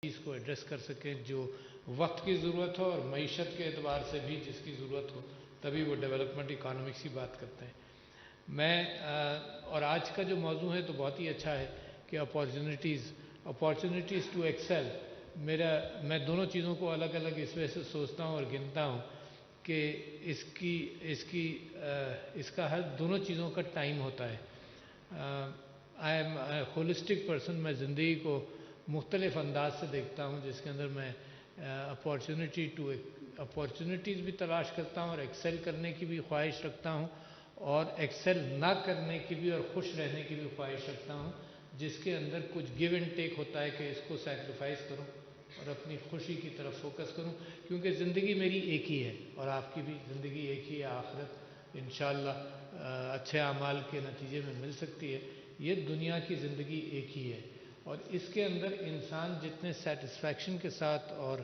चीज़ को एड्रेस कर सकें जो वक्त की ज़रूरत हो और मईशत के एतबार से भी जिसकी ज़रूरत हो, तभी वो डेवलपमेंट इकोनॉमिक्स की बात करते हैं। और आज का जो मौजू है तो बहुत ही अच्छा है कि अपॉर्चुनिटीज़ टू एक्सेल। मैं दोनों चीज़ों को अलग अलग इस वजह से सोचता हूँ और गिनता हूँ कि इसका हर दोनों चीज़ों का टाइम होता है। I am holistic person. मैं ज़िंदगी को मुख्तलिफ़ अंदाज से देखता हूँ, जिसके अंदर मैं अपॉर्चुनिटीज़ भी तलाश करता हूँ और एक्सेल करने की भी ख्वाहिश रखता हूँ और एक्सेल ना करने की भी और खुश रहने की भी ख्वाहिश रखता हूँ, जिसके अंदर कुछ गिव एंड टेक होता है कि इसको सैक्रिफाइस करूँ और अपनी खुशी की तरफ फोकस करूँ, क्योंकि ज़िंदगी मेरी एक ही है और आपकी भी ज़िंदगी एक ही है। आखिरत इंशाअल्लाह अच्छे अमाल के नतीजे में मिल सकती है। ये दुनिया की ज़िंदगी एक ही है और इसके अंदर इंसान जितने सेटिस्फैक्शन के साथ और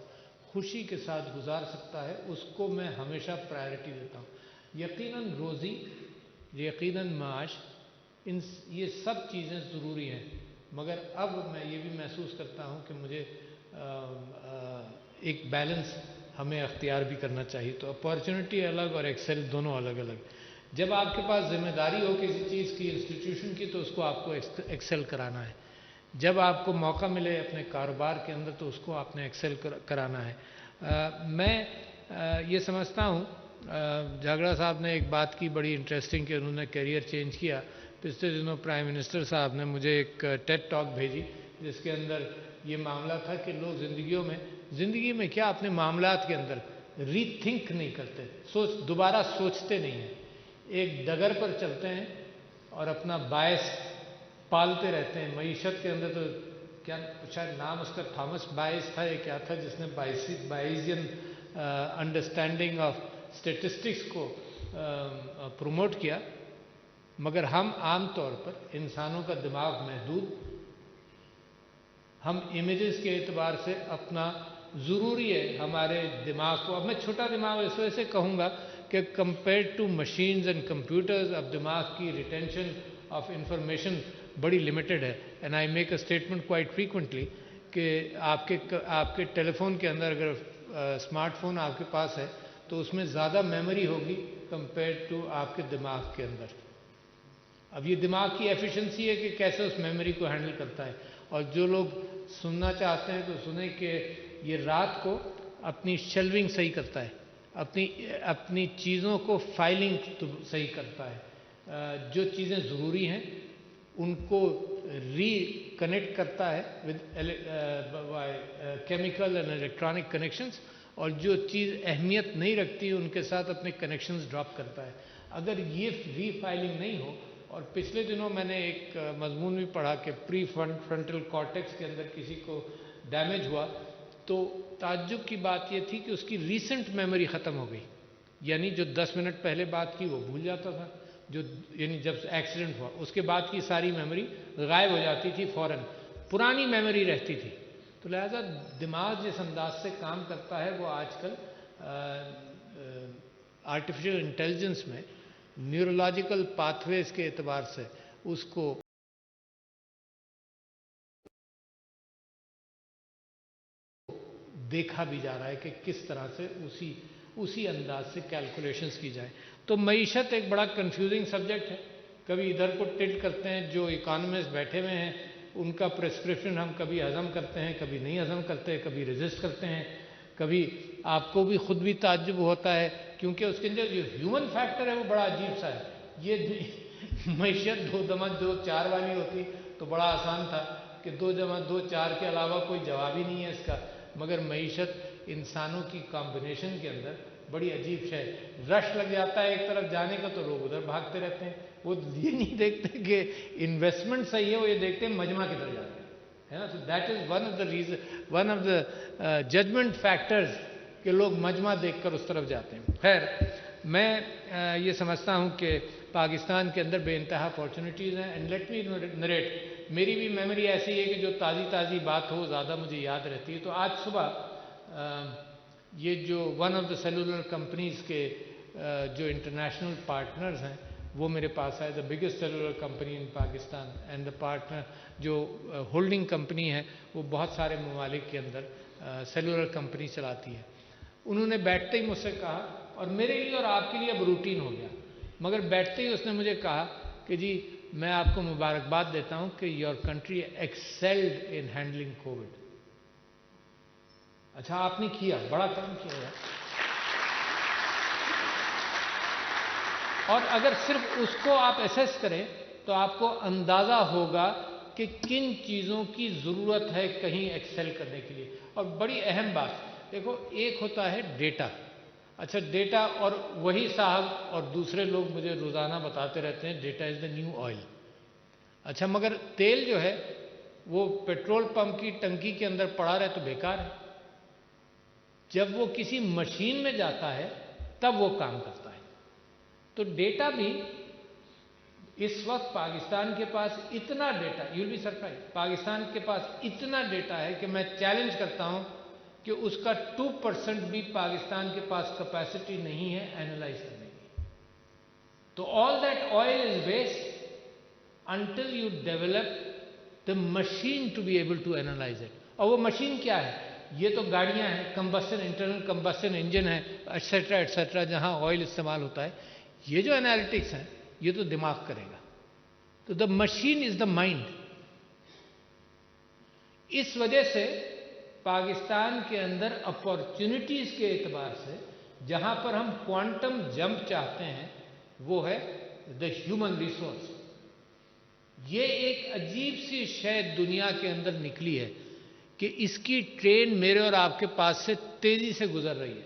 खुशी के साथ गुजार सकता है, उसको मैं हमेशा प्रायोरिटी देता हूँ। यकीनन रोज़ी, यकीनन माश, ये सब चीज़ें ज़रूरी हैं, मगर अब मैं ये भी महसूस करता हूँ कि मुझे एक बैलेंस हमें अख्तियार भी करना चाहिए। तो अपॉर्चुनिटी अलग और एक्सेल दोनों अलग अलग। जब आपके पास जिम्मेदारी हो किसी चीज़ की, इंस्टीट्यूशन की, तो उसको आपको एक्सेल कराना है। जब आपको मौका मिले अपने कारोबार के अंदर, तो उसको आपने एक्सेल कराना है। मैं ये समझता हूँ, झागड़ा साहब ने एक बात की बड़ी इंटरेस्टिंग कि उन्होंने करियर चेंज किया। पिछले दिनों प्राइम मिनिस्टर साहब ने मुझे एक टेड टॉक भेजी, जिसके अंदर ये मामला था कि लोग ज़िंदगी में क्या अपने मामलात के अंदर रीथिंक नहीं करते, दोबारा सोचते नहीं हैं। एक डगर पर चलते हैं और अपना बायस पालते रहते हैं। मईशत के अंदर तो क्या, शायद नाम उसका थॉमस बायस था, ये क्या था, जिसने बायसियन अंडरस्टैंडिंग ऑफ स्टेटिस्टिक्स को प्रमोट किया। मगर हम आम तौर पर, इंसानों का दिमाग महदूद, हम इमेजेस के एतबार से अपना ज़रूरी है हमारे दिमाग को, अब मैं छोटा दिमाग इस वजह से कहूँगा कि compare to machines and computers, अब दिमाग की रिटेंशन ऑफ इंफॉर्मेशन बड़ी लिमिटेड है। And I make a statement quite frequently कि आपके टेलीफोन के अंदर अगर स्मार्टफोन आपके पास है तो उसमें ज़्यादा मेमोरी होगी कंपेयर टू आपके दिमाग के अंदर। अब ये दिमाग की एफिशिएंसी है कि कैसे उस मेमोरी को हैंडल करता है। और जो लोग सुनना चाहते हैं तो सुने कि ये रात को अपनी शेल्विंग सही करता है, अपनी चीज़ों को फाइलिंग सही करता है, जो चीज़ें ज़रूरी हैं उनको रिकनेक्ट करता है with chemical and electronic connections, और जो चीज़ अहमियत नहीं रखती उनके साथ अपने कनेक्शंस ड्रॉप करता है। अगर ये रीफाइलिंग नहीं हो, और पिछले दिनों मैंने एक मजमून भी पढ़ा कि प्री फ्रंटल कॉर्टेक्स के अंदर किसी को डैमेज हुआ, तो ताज्जुब की बात ये थी कि उसकी रीसेंट मेमोरी ख़त्म हो गई। यानी जो 10 मिनट पहले बात की वो भूल जाता था, यानी जब एक्सीडेंट हुआ उसके बाद की सारी मेमोरी गायब हो जाती थी फ़ौरन, पुरानी मेमोरी रहती थी। तो लिहाजा दिमाग जिस अंदाज से काम करता है वो आजकल आर्टिफिशियल इंटेलिजेंस में न्यूरोलॉजिकल पाथवेज के एतबार से उसको देखा भी जा रहा है कि किस तरह से उसी अंदाज से कैलकुलेशंस की जाए। तो मईशत एक बड़ा कंफ्यूजिंग सब्जेक्ट है। कभी इधर को टिल्ट करते हैं, जो इकोनॉमिस्ट बैठे हुए हैं उनका प्रेस्क्रिप्शन हम कभी हज़म करते हैं, कभी नहीं हज़म करते, कभी रेजिस्ट करते हैं, कभी आपको भी खुद भी ताज्जुब होता है, क्योंकि उसके अंदर जो ह्यूमन फैक्टर है वो बड़ा अजीब सा है। ये मईशत 2 जमा 2 4 वाली होती तो बड़ा आसान था कि 2 जमा 2 4 के अलावा कोई जवाब ही नहीं है इसका। मगर मईशत इंसानों की कॉम्बिनेशन के अंदर बड़ी अजीब शय, रश लग जाता है एक तरफ जाने का तो लोग उधर भागते रहते हैं। वो ये नहीं देखते कि इन्वेस्टमेंट सही है, वो ये देखते हैं मजमा किधर जा रहा है ना। तो that is one of the judgement factors कि लोग मजमा देखकर उस तरफ जाते हैं। खैर, मैं ये समझता हूँ कि पाकिस्तान के अंदर बेइंतहा अपॉर्चुनिटीज़ हैं। एंड लेट मी नरेट, मेरी भी मेमोरी ऐसी है कि जो ताज़ी बात हो ज़्यादा मुझे याद रहती है। तो आज सुबह ये जो one of the cellular companies के जो इंटरनेशनल पार्टनर्स हैं वो मेरे पास आए, the biggest cellular company in Pakistan and the partner जो होल्डिंग कंपनी है वो बहुत सारे ममालिक के अंदर सेलुलर कंपनी चलाती है। उन्होंने बैठते ही मुझसे कहा, और मेरे लिए और आपके लिए अब रूटीन हो गया, मगर बैठते ही उसने मुझे कहा कि जी मैं आपको मुबारकबाद देता हूं कि your country excelled in handling Covid. अच्छा आपने किया, बड़ा काम किया है। और अगर सिर्फ उसको आप एसेस करें तो आपको अंदाजा होगा कि किन चीज़ों की ज़रूरत है कहीं एक्सेल करने के लिए। और बड़ी अहम बात देखो, एक होता है डेटा। अच्छा डेटा, और वही साहब और दूसरे लोग मुझे रोज़ाना बताते रहते हैं data is the new oil. अच्छा मगर तेल जो है वो पेट्रोल पंप की टंकी के अंदर पड़ा रहे तो बेकार है, जब वो किसी मशीन में जाता है तब वो काम करता है। तो डेटा भी इस वक्त पाकिस्तान के पास इतना data, you will be surprise, Pakistan के पास इतना डेटा है कि मैं चैलेंज करता हूं कि उसका 2% भी पाकिस्तान के पास कैपेसिटी नहीं है एनालाइज करने की। तो all that oil is waste until you develop the machine to be able to analyze it। और वो मशीन क्या है? ये तो गाड़ियां हैं, कंबस्शन, इंटरनल कंबस्शन इंजन है, एटसेट्रा एटसेट्रा, जहां ऑयल इस्तेमाल होता है। ये जो एनालिटिक्स है ये तो दिमाग करेगा। तो the machine is the mind. इस वजह से पाकिस्तान के अंदर अपॉर्चुनिटीज के एतबार से जहां पर हम क्वांटम जंप चाहते हैं वो है द ह्यूमन रिसोर्स। ये एक अजीब सी शय दुनिया के अंदर निकली है कि इसकी ट्रेन मेरे और आपके पास से तेजी से गुजर रही है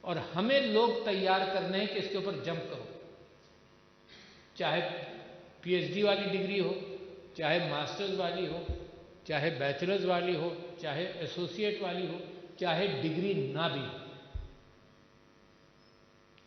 और हमें लोग तैयार करने हैं कि इसके ऊपर जंप करो। चाहे पीएचडी वाली डिग्री हो, चाहे मास्टर्स वाली हो, चाहे बैचलर्स वाली हो, चाहे एसोसिएट वाली हो, चाहे डिग्री ना भी हो।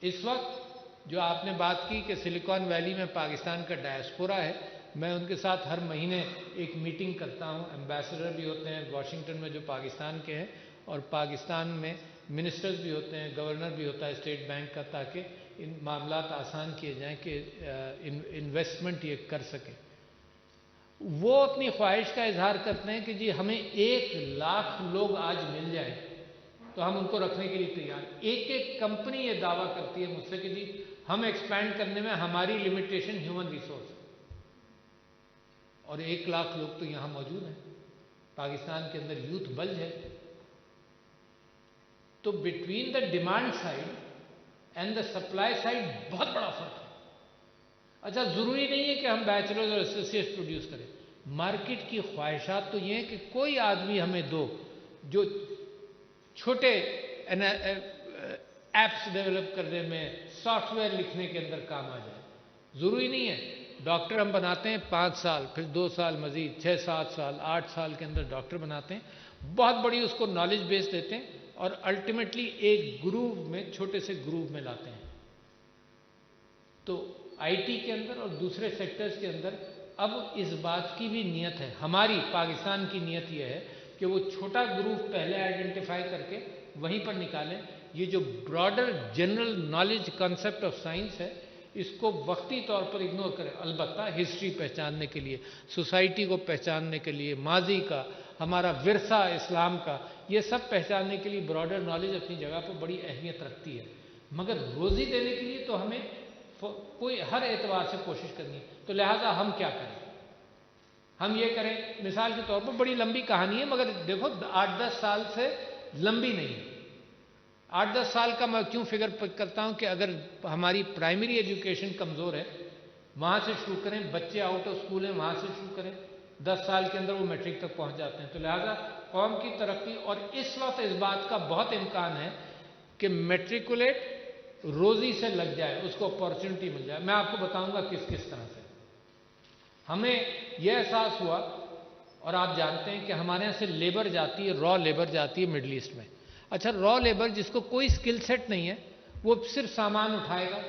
इस वक्त जो आपने बात की कि सिलिकॉन वैली में पाकिस्तान का डायस्पोरा है, मैं उनके साथ हर महीने एक मीटिंग करता हूं। एम्बेसडर भी होते हैं वाशिंगटन में जो पाकिस्तान के हैं, और पाकिस्तान में मिनिस्टर्स भी होते हैं, गवर्नर भी होता है स्टेट बैंक का, ताकि इन मामलात आसान किए जाएं कि इन्वेस्टमेंट ये कर सके। वो अपनी ख्वाहिश का इजहार करते हैं कि जी हमें 1 लाख लोग आज मिल जाएं तो हम उनको रखने के लिए तैयार। एक एक कंपनी ये दावा करती है मुझसे कि जी हम एक्सपैंड करने में हमारी लिमिटेशन ह्यूमन रिसोर्स है, और 1 लाख लोग तो यहां मौजूद हैं। पाकिस्तान के अंदर यूथ बल्ज है। तो between the demand side and the supply side बहुत बड़ा फर्क है। अच्छा जरूरी नहीं है कि हम बैचलर्स और एसोसिएट्स प्रोड्यूस करें। मार्केट की ख्वाहिशात तो ये है कि कोई आदमी हमें दो जो छोटे एप्स डेवलप करने में, सॉफ्टवेयर लिखने के अंदर काम आ जाए। जरूरी नहीं है डॉक्टर हम बनाते हैं 5 साल, फिर 2 साल मजीद, 6-7 साल, 8 साल के अंदर डॉक्टर बनाते हैं, बहुत बड़ी उसको नॉलेज बेस देते हैं और अल्टीमेटली एक ग्रूव में, छोटे से ग्रूव में लाते हैं। तो आईटी के अंदर और दूसरे सेक्टर्स के अंदर अब इस बात की भी नियत है, हमारी पाकिस्तान की नियत यह है कि वो छोटा ग्रूव पहले आइडेंटिफाई करके वहीं पर निकालें। ये जो broader general knowledge concept of science है इसको वक्ती तौर पर इग्नोर करें। अलबत्ता हिस्ट्री पहचानने के लिए, सोसाइटी को पहचानने के लिए, माजी का, हमारा विरसा इस्लाम का, ये सब पहचानने के लिए ब्रॉडर नॉलेज अपनी जगह पर बड़ी अहमियत रखती है। मगर रोजी देने के लिए तो हमें कोई हर एतबार से कोशिश करनी है। तो लिहाजा हम क्या करें? हम ये करें, मिसाल के तौर पर बड़ी लंबी कहानी है मगर देखो 8-10 साल से लंबी नहीं है। 8-10 साल का मैं क्यों फिगर करता हूं कि अगर हमारी प्राइमरी एजुकेशन कमज़ोर है वहां से शुरू करें, बच्चे आउट ऑफ स्कूल हैं वहां से शुरू करें, 10 साल के अंदर वो मैट्रिक तक पहुंच जाते हैं। तो लिहाजा कौम की तरक्की, और इस वक्त इस बात का बहुत इम्कान है कि मैट्रिकुलेट रोजी से लग जाए, उसको अपॉर्चुनिटी मिल जाए। मैं आपको बताऊंगा किस किस तरह से। हमें यह एहसास हुआ, और आप जानते हैं कि हमारे यहाँ से लेबर जाती है, रॉ लेबर जाती है मिडल ईस्ट में। अच्छा रॉ लेबर जिसको कोई स्किल सेट नहीं है, वो सिर्फ सामान उठाएगा,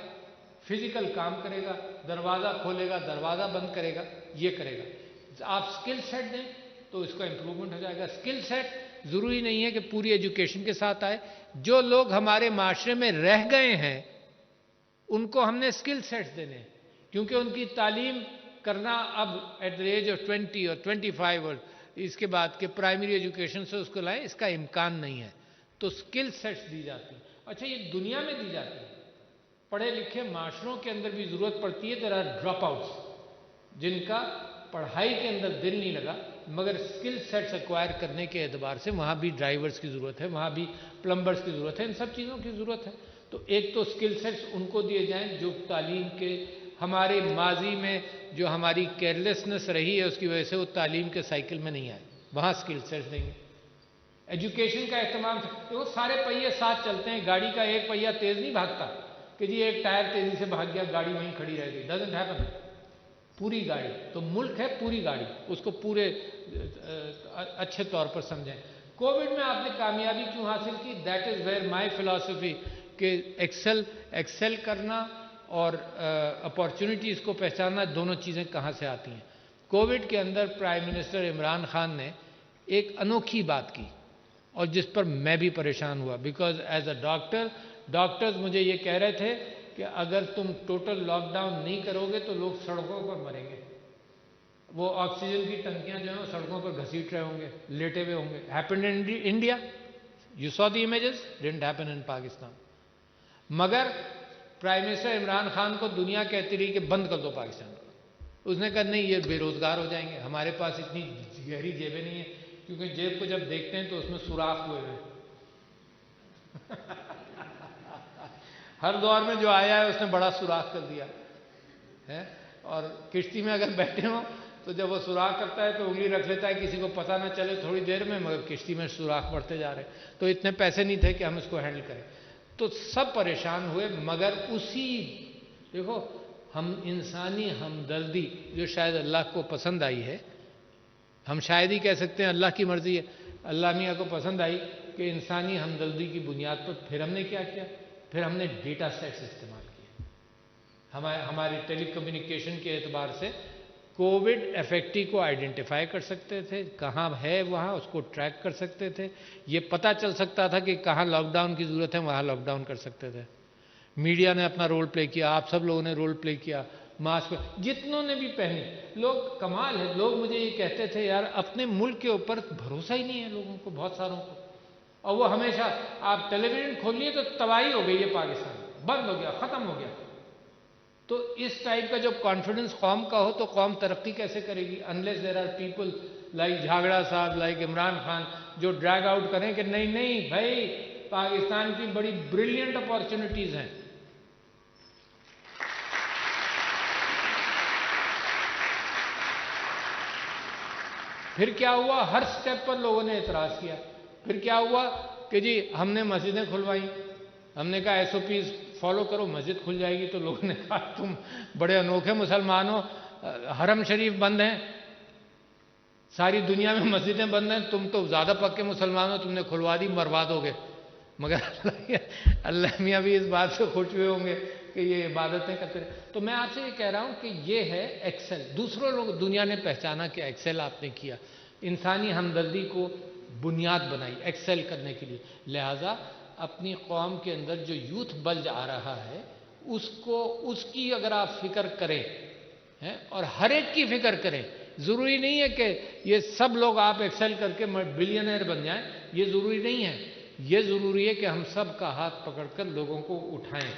फिजिकल काम करेगा, दरवाज़ा खोलेगा, दरवाज़ा बंद करेगा, ये करेगा। आप स्किल सेट दें तो इसका इंप्रूवमेंट हो जाएगा। स्किल सेट ज़रूरी नहीं है कि पूरी एजुकेशन के साथ आए। जो लोग हमारे माशरे में रह गए हैं उनको हमने स्किल सेट्स देने हैं। کیونکہ ان کی تعلیم کرنا اب ایٹ دا ایج آف 20 اور 25 اور اس کے بعد کہ پرائمری ایجوکیشن سے اس کو لائیں، اس کا امکان نہیں ہے، تو اسکل سیٹس دی جاتی ہیں۔ اچھا یہ دنیا میں دی جاتی ہے، پڑھے لکھے معاشروں کے اندر بھی ضرورت پڑتی ہے، دیر آر ڈراپ آؤٹس جن کا پڑھائی کے اندر دل نہیں لگا، مگر اسکل سیٹس ایکوائر کرنے کے اعتبار سے وہاں بھی ڈرائیورز کی ضرورت ہے، وہاں بھی پلمبرز کی ضرورت ہے، ان سب چیزوں کی ضرورت ہے۔ تو ایک تو اسکل سیٹس ان کو دیے جائیں جو تعلیم کے ہمارے ماضی میں جو ہماری کیئرلیسنس رہی ہے اس کی وجہ سے وہ تعلیم کے سائیکل میں نہیں آئے، وہاں اسکل سیٹس دیں گے۔ ایجوکیشن کا اہتمام، وہ سارے پہیے ساتھ چلتے ہیں، گاڑی کا ایک پہیہ تیز نہیں بھاگتا کہ جی ایک ٹائر تیزی سے بھاگ گیا گاڑی وہیں کھڑی رہ گئی، ڈزنٹ ہیپن۔ پوری گاڑی تو ملک ہے، پوری گاڑی، اس کو پورے اچھے طور پر سمجھیں۔ کووڈ میں آپ نے کامیابی کیوں حاصل کی؟ That is where my philosophy کہ ایکسل کرنا اور اپارچونیٹیز کو پہچاننا، دونوں چیزیں کہاں سے آتی ہیں۔ کووڈ کے اندر پرائم منسٹر عمران خان نے ایک انوکھی بات کی اور جس پر میں بھی پریشان ہوا، بیکاز ایز اے ڈاکٹرز مجھے یہ کہہ رہے تھے کہ اگر تم ٹوٹل لاک ڈاؤن نہیں کرو گے تو لوگ سڑکوں پر مریں گے، وہ آکسیجن کی ٹنکیاں جو ہیں وہ سڑکوں پر گھسیٹ رہے ہوں گے، لیٹے ہوئے ہوں گے۔ Happened in India, you so the images, didn't happen in Pakistan. مگر پرائم منسٹر عمران خان کو دنیا کہتی رہی کہ بند کر دو پاکستان کو، اس نے کہا نہیں یہ بے روزگار ہو جائیں گے، ہمارے پاس اتنی گہری جیبیں نہیں ہیں، کیونکہ جیب کو جب دیکھتے ہیں تو اس میں سوراخ ہوئے ہوئے ہر دور میں جو آیا ہے اس نے بڑا سوراخ کر دیا ہے، اور کشتی میں اگر بیٹھے ہوں تو جب وہ سوراخ کرتا ہے تو انگلی رکھ لیتا ہے کسی کو پتہ نہ چلے تھوڑی دیر میں، مگر کشتی میں سوراخ بڑھتے جا رہے ہیں، تو اتنے پیسے نہیں تھے کہ ہم اس کو ہینڈل کریں، تو سب پریشان ہوئے۔ مگر اسی دیکھو ہم انسانی ہمدردی جو شاید اللہ کو پسند آئی ہے، ہم شاید ہی کہہ سکتے ہیں اللہ کی مرضی ہے، اللہ میاں کو پسند آئی کہ انسانی ہمدردی کی بنیاد پر پھر ہم نے کیا کیا، پھر ہم نے ڈیٹا سیٹس استعمال کیے، ہماری ٹیلی کمیونیکیشن کے اعتبار سے کووڈ افیکٹی کو آئیڈینٹیفائی کر سکتے تھے، کہاں ہے وہاں اس کو ٹریک کر سکتے تھے، یہ پتہ چل سکتا تھا کہ کہاں لاک ڈاؤن کی ضرورت ہے وہاں لاک ڈاؤن کر سکتے تھے۔ میڈیا نے اپنا رول پلے کیا، آپ سب لوگوں نے رول پلے کیا، ماسک جتنوں نے بھی پہنے، لوگ کمال ہے، لوگ مجھے یہ کہتے تھے یار اپنے ملک کے اوپر بھروسہ ہی نہیں ہے لوگوں کو، بہت ساروں کو، اور وہ ہمیشہ آپ ٹیلی ویژن کھولیے تو تباہی ہو گئی ہے، پاکستان بند ہو گیا، ختم ہو گیا۔ تو اس ٹائپ کا جب کانفیڈنس قوم کا ہو تو قوم ترقی کیسے کرے گی؟ Unless there are people like جھاگڑا صاحب، لائک عمران خان، جو ڈریگ آؤٹ کریں کہ نہیں نہیں بھائی پاکستان کی بڑی بریلینٹ اپارچونیٹیز ہیں۔ پھر کیا ہوا؟ ہر سٹیپ پر لوگوں نے اعتراض کیا۔ پھر کیا ہوا کہ جی ہم نے مسجدیں کھلوائیں، ہم نے کہا ایس او پیز فالو کرو، مسجد کھل جائے گی، تو لوگوں نے کہا تم بڑے انوکھے مسلمان ہو، حرم شریف بند ہیں، ساری دنیا میں مسجدیں بند ہیں، تم تو زیادہ پکے مسلمان ہو، تم نے کھلوا دی، برباد ہو گئے۔ مگر اللہ میاں بھی اس بات سے خوش ہوئے ہوں گے کہ یہ عبادتیں کرتے رہے۔ تو میں آپ سے یہ کہہ رہا ہوں کہ یہ ہے ایکسل، دوسروں لوگ دنیا نے پہچانا کہ ایکسل آپ نے کیا، انسانی ہمدردی کو بنیاد بنائی ایکسل کرنے کے لیے، لہٰذا اپنی قوم کے اندر جو یوتھ بلج آ رہا ہے اس کی اگر آپ فکر کریں اور ہر ایک کی فکر کریں، ضروری نہیں ہے کہ یہ سب لوگ آپ ایکسل کر کے بلینئر بن جائیں، یہ ضروری نہیں ہے، یہ ضروری ہے کہ ہم سب کا ہاتھ پکڑ کر لوگوں کو اٹھائیں،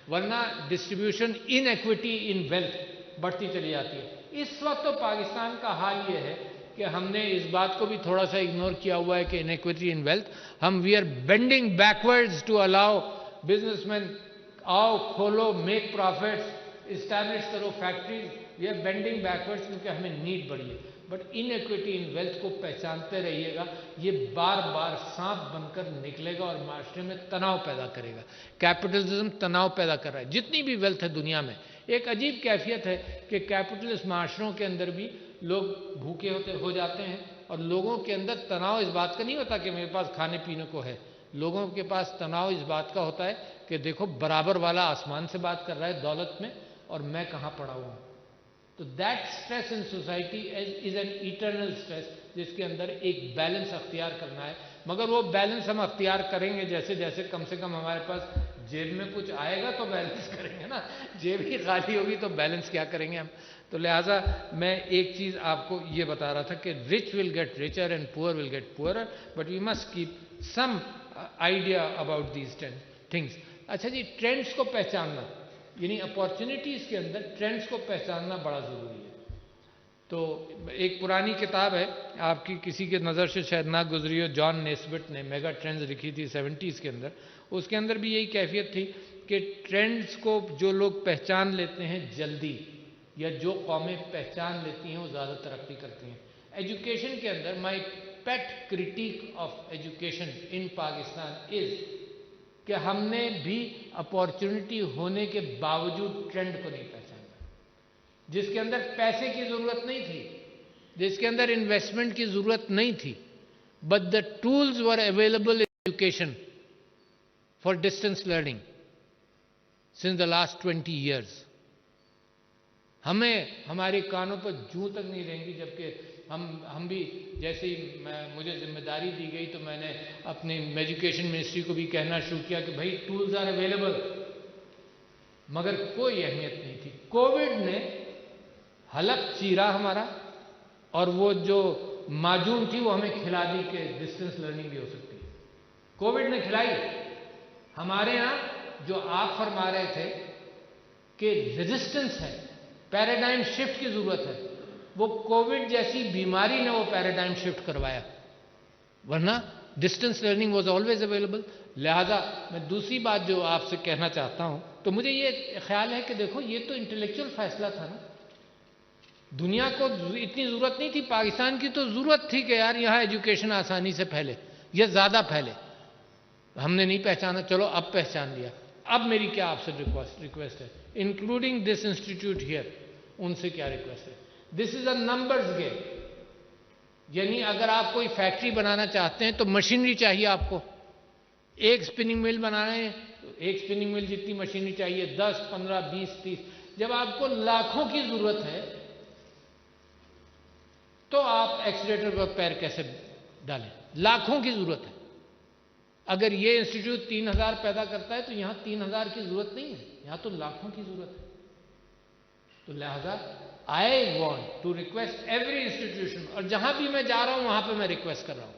ورنہ distribution in equity in wealth بڑھتی چلی جاتی ہے۔ اس وقت تو پاکستان کا حال یہ ہے کہ ہم نے اس بات کو بھی تھوڑا سا اگنور کیا ہوا ہے کہ ان ایکویٹی ان ویلتھ، ہم we are bending backwards to allow businessman, آؤ کھولو، میک پروفٹس، اسٹیبلش کرو factories, we are bending backwards کیونکہ ہمیں نیڈ بڑھی ہے۔ But inequity in wealth کو پہچانتے رہیے گا، یہ بار بار سانپ بن کر نکلے گا اور معاشرے میں تناؤ پیدا کرے گا۔ کیپٹلزم تناؤ پیدا کر رہا ہے، جتنی بھی ویلتھ ہے دنیا میں، ایک عجیب کیفیت ہے کہ کیپٹلسٹ معاشروں کے اندر بھی لوگ بھوکے ہو جاتے ہیں، اور لوگوں کے اندر تناؤ اس بات کا نہیں ہوتا کہ میرے پاس کھانے پینے کو ہے، لوگوں کے پاس تناؤ اس بات کا ہوتا ہے کہ دیکھو برابر والا آسمان سے بات کر رہا ہے دولت میں اور میں کہاں پڑا ہوا ہوں۔ تو that stress in society is an eternal stress, جس کے اندر ایک بیلنس اختیار کرنا ہے، مگر وہ بیلنس ہم اختیار کریں گے جیسے جیسے کم سے کم ہمارے پاس जेब में कुछ आएगा तो बैलेंस करेंगे ना, जेब ही खाली होगी तो बैलेंस क्या करेंगे हम। तो लिहाजा मैं एक चीज़ आपको ये बता रहा था कि rich will get richer and poor will get poorer, but we must keep some idea about these things. अच्छा जी, ट्रेंड्स को पहचानना, यानी अपॉर्चुनिटीज़ के अंदर ट्रेंड्स को पहचानना बड़ा ज़रूरी है। तो एक पुरानी किताब है, आपकी किसी के नज़र से शायद ना गुजरी हो, जॉन नेस्बिट ने मेगा ट्रेंड्स लिखी थी 70s के अंदर। उसके अंदर भी यही कैफियत थी कि ट्रेंड्स को जो लोग पहचान लेते हैं जल्दी, या जो कौमें पहचान लेती हैं वो ज़्यादा तरक्की करती हैं। एजुकेशन के अंदर my pet critic of education in Pakistan is कि हमने भी अपॉर्चुनिटी होने के बावजूद ट्रेंड को नहीं पहचाना। जिसके अंदर पैसे की ज़रूरत नहीं थी, जिसके अंदर इन्वेस्टमेंट की ज़रूरत नहीं थी, but the tools were available in education for distance learning since the last 20 years। हमें हमारे कानों पर जूं तक नहीं रहेंगी, जबकि हम भी जैसे ही मुझे जिम्मेदारी दी गई तो मैंने अपने एजुकेशन मिनिस्ट्री को भी कहना शुरू किया कि भाई टूल्स आर अवेलेबल, मगर कोई अहमियत नहीं थी। कोविड ने हलक चीरा हमारा, और वो जो माजून थी वो हमें खिला दी कि डिस्टेंस लर्निंग भी हो सकती है। कोविड ने खिलाई। हमारे यहाँ जो आप फरमा रहे थे कि रेजिस्टेंस है, पैराडाइम शिफ्ट की ज़रूरत है, वो कोविड जैसी बीमारी ने वो पैराडाइम शिफ्ट करवाया, वरना distance learning was always available. लिहाजा मैं दूसरी बात जो आपसे कहना चाहता हूँ, तो मुझे ये ख्याल है कि देखो ये तो इंटेलेक्चुअल फैसला था ना, दुनिया को इतनी ज़रूरत नहीं थी, पाकिस्तान की तो ज़रूरत थी कि यार यहाँ एजुकेशन आसानी से फैले या ज़्यादा फैले। हमने नहीं पहचाना, चलो अब पहचान लिया। अब मेरी क्या आपसे रिक्वेस्ट है, इंक्लूडिंग दिस इंस्टीट्यूट हियर, उनसे क्या रिक्वेस्ट है, this is a numbers game. यानी अगर आप कोई फैक्ट्री बनाना चाहते हैं तो मशीनरी चाहिए आपको। एक स्पिनिंग मिल बनाना है तो एक स्पिनिंग मिल जितनी मशीनरी चाहिए, 10, 15, 20, 30। जब आपको लाखों की ज़रूरत है तो आप एक्सीलेटर पर पैर कैसे डालें? लाखों की ज़रूरत है। अगर ये इंस्टीट्यूट 3000 पैदा करता है तो यहाँ 3000 की ज़रूरत नहीं है, यहाँ तो लाखों की ज़रूरत है। तो लिहाजा I want to request every institution, और जहाँ भी मैं जा रहा हूँ वहाँ पे मैं रिक्वेस्ट कर रहा हूँ